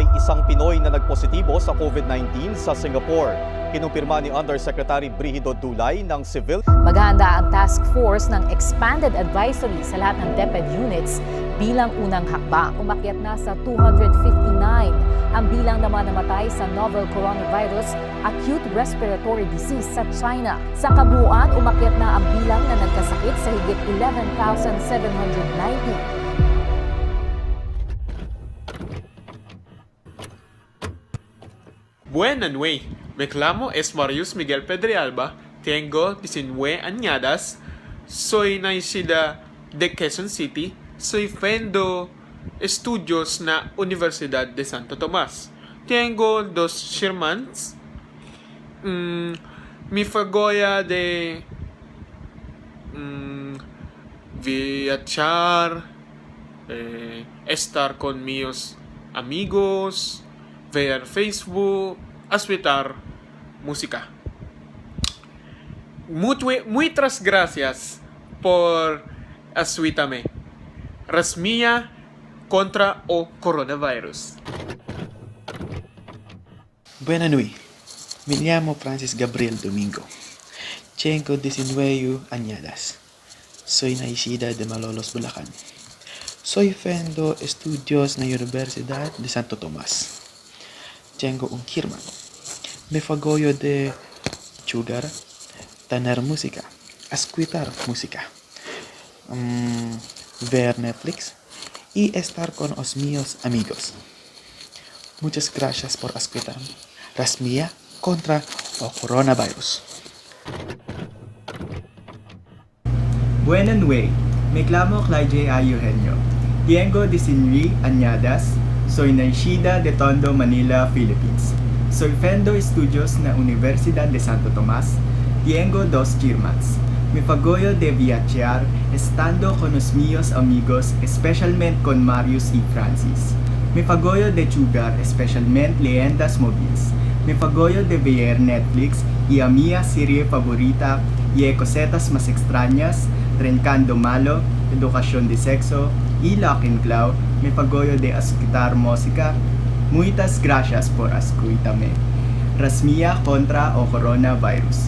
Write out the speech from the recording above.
may isang Pinoy na nagpositibo sa COVID-19 sa Singapore. Kinumpirma ni Undersecretary Brigido Dulay ng Civil. Maghahanda ang task force ng expanded advisory sa lahat ng DepEd units bilang unang hakbang. Umakyat na sa 259 ang bilang naman namatay sa novel coronavirus acute respiratory disease sa China. Sa kabuuan, umakyat na ang bilang na nagkasakit sa higit 11,790. Buenas noches, me llamo es Marius Miguel Pedrealba, tengo 19 añadas, soy nacida de Quezon City, soy fendo estudios na Universidad de Santo Tomás. Tengo dos hermanos, mi fagoya de viajar, estar con mis amigos, ver Facebook, escuchar música. Muchas gracias por escucharme. Rasmia contra o coronavirus. Buenas noches. Me llamo Francis Gabriel Domingo. Tengo 19 añadas. Soy nacida de Malolos, Bulacan. Soy fendo estudios na Universidad de Santo Tomás. Tengo un hermano. Me fagoyo de jugar, tener música, escuchar música, ver Netflix y estar con los míos amigos. Muchas gracias por escucharme. Rasmia contra el coronavirus. Buenas noches, me llamo Clyde A. Eugenio. Tengo 19 añadas. Soy nacida de Tondo, Manila, Philippines. Soy fendo estudios na Universidad de Santo Tomás. Tengo dos hermanos. Me fagoyo de viajar estando con los míos amigos, especialmente con Marius y Francis. Me fagoyo de jugar especialmente leyendas móviles. Me fagoyo de ver Netflix y a mi serie favorita y cosetas más extrañas, Trencando Malo, Educación de Sexo y Lock and Claw. Me fagoyo de escuchar música. Muchas gracias por escucharme. Rasmia contra o coronavirus.